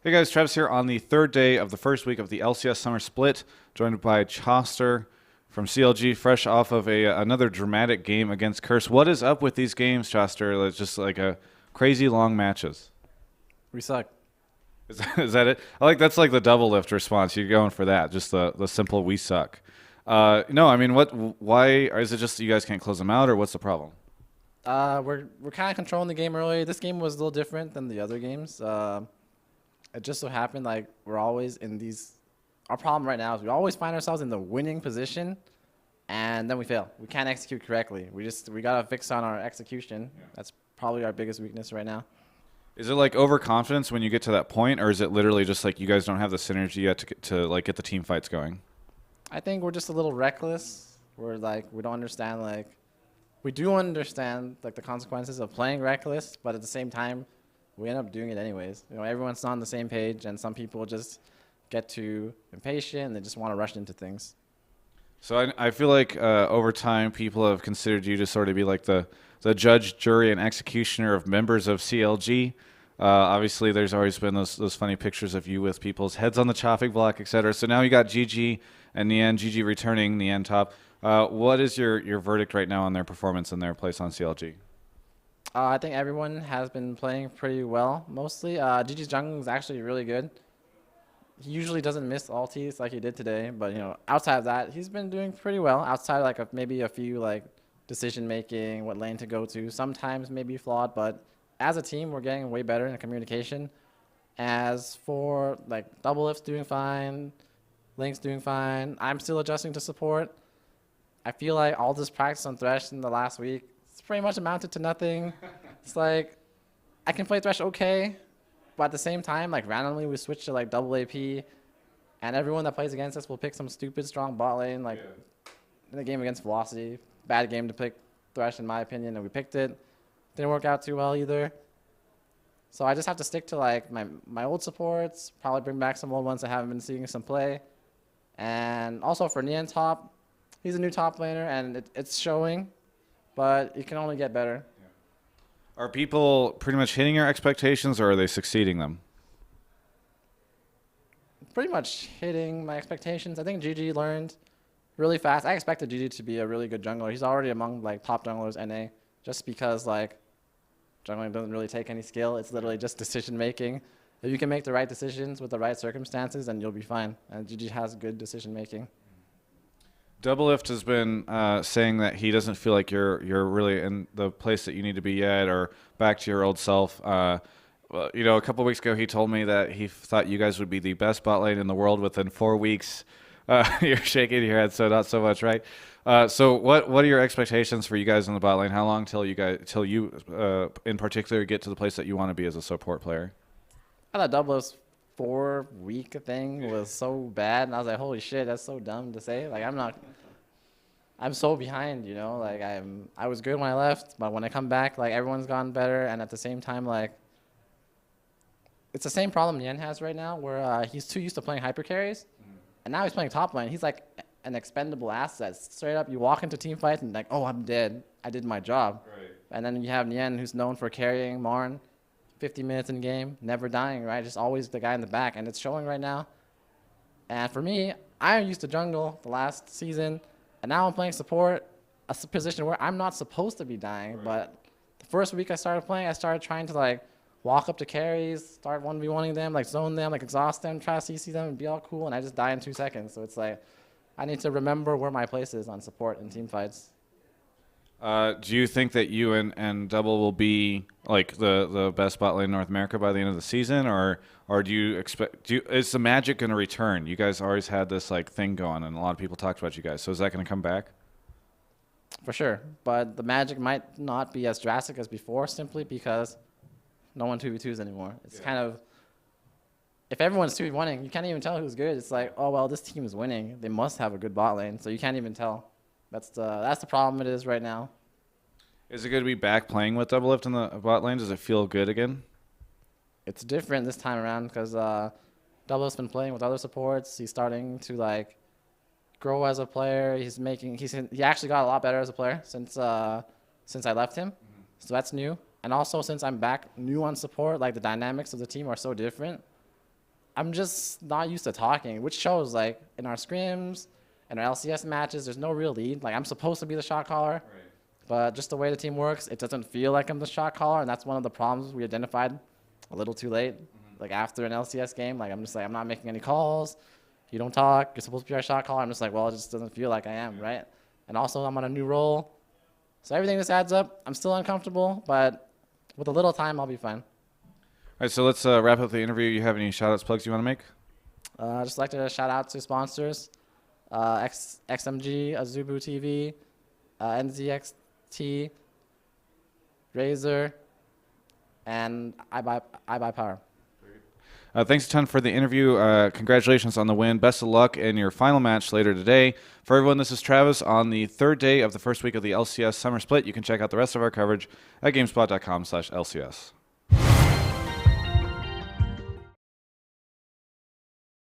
Hey guys, Travis here on the third day of the first week of the LCS Summer Split, joined by Chauster from CLG, fresh off of another dramatic game against Curse. What is up with these games, Chauster? It's just like a crazy long matches. We suck. Is that it? I like that's like the double lift response. You're going for that, just the simple "we suck." No, I mean, what? Why? Or is it just you guys can't close them out, or what's the problem? We're kind of controlling the game early. This game was a little different than the other games. It just so happened like we're always in these. Our problem right now is we always find ourselves in the winning position, and then we fail. We can't execute correctly. We gotta fix on our execution. Yeah. That's probably our biggest weakness right now. Is it like overconfidence when you get to that point, or is it literally just like you guys don't have the synergy yet to like get the team fights going? I think we're just a little reckless. We're like we don't understand like we do understand like the consequences of playing reckless, but at the same time, we end up doing it anyways. You know, everyone's not on the same page, and some people just get too impatient and they just want to rush into things. So I feel like over time, people have considered you to sort of be like the judge, jury, and executioner of members of CLG. Obviously, there's always been those funny pictures of you with people's heads on the chopping block, etc. So now you got GG and Nian, GG returning, Nian top. What is your verdict right now on their performance and their place on CLG? I think everyone has been playing pretty well, mostly. Gigi's jungling is actually really good. He usually doesn't miss ultis like he did today, but you know, outside of that, he's been doing pretty well. Outside like of maybe a few like decision making, what lane to go to, sometimes maybe flawed, but as a team, we're getting way better in communication. As for like double lift's doing fine, Link's doing fine. I'm still adjusting to support. I feel like all this practice on Thresh in the last week, it's pretty much amounted to nothing. It's like I can play Thresh okay, but at the same time, like randomly we switch to like double AP, and everyone that plays against us will pick some stupid strong bot lane. Like in the game against Velocity, bad game to pick Thresh in my opinion, and we picked it. Didn't work out too well either. So I just have to stick to like my old supports, probably bring back some old ones that haven't been seeing some play. And also for Nian top, he's a new top laner and it's showing, but it can only get better. Are people pretty much hitting your expectations, or are they succeeding them? Pretty much hitting my expectations. I think GG learned really fast. I expected GG to be a really good jungler. He's already among like top junglers NA, just because like jungling doesn't really take any skill. It's literally just decision making. If you can make the right decisions with the right circumstances, then you'll be fine. And GG has good decision making. Doublelift has been saying that he doesn't feel like you're really in the place that you need to be yet, or back to your old self. Well, you know, a couple weeks ago he told me that he thought you guys would be the best bot lane in the world within 4 weeks. You're shaking your head, so not so much, right? So what are your expectations for you guys in the bot lane? How long till you in particular get to the place that you want to be as a support player? I thought Double's 4 week thing was so bad, and I was like, holy shit, that's so dumb to say. Like I'm so behind, you know. Like I was good when I left, but when I come back, like everyone's gotten better, and at the same time, like it's the same problem Yen has right now, where he's too used to playing hyper carries, and now he's playing top lane. He's like an expendable asset. Straight up, you walk into team fights and like, oh, I'm dead. I did my job. Right. And then you have Nien, who's known for carrying Marn 50 minutes in game, never dying, right? Just always the guy in the back, and it's showing right now. And for me, I used to jungle the last season, and now I'm playing support, position where I'm not supposed to be dying. Right. But the first week I started playing, I started trying to like walk up to carries, start 1v1ing them, like zone them, like exhaust them, try to CC them, and be all cool, and I just die in 2 seconds. So it's like I need to remember where my place is on support in team fights. Do you think that you and Double will be like the best bot lane in North America by the end of the season, or do you expect? Is the magic going to return? You guys always had this like thing going, and a lot of people talked about you guys. So is that going to come back? For sure, but the magic might not be as drastic as before, simply because no one 2v2s anymore. It's kind of, if everyone's 2v1ing, you can't even tell who's good. It's like, oh well, this team is winning. They must have a good bot lane, so you can't even tell. That's the problem it is right now. Is it good to be back playing with Doublelift in the bot lane? Does it feel good again? It's different this time around because Double's been playing with other supports. He's starting to like grow as a player. He actually got a lot better as a player since I left him. So that's new. And also since I'm back new on support, like the dynamics of the team are so different. I'm just not used to talking, which shows like in our scrims and our LCS matches, there's no real lead. Like I'm supposed to be the shot caller, but just the way the team works, it doesn't feel like I'm the shot caller, and that's one of the problems we identified a little too late. Like after an LCS game, like I'm just like I'm not making any calls. You don't talk. You're supposed to be our shot caller. I'm just like, well, it just doesn't feel like I am, right? And also, I'm on a new role, so everything just adds up. I'm still uncomfortable, but with a little time, I'll be fine. All right, so let's wrap up the interview. You have any shout-outs, plugs you want to make? I'd just like to shout out to sponsors, XMG, Azubu TV, NZXT, Razer, and I buy Power. Thanks a ton for the interview. Congratulations on the win. Best of luck in your final match later today. For everyone, this is Travis on the third day of the first week of the LCS Summer Split. You can check out the rest of our coverage at gamespot.com/LCS.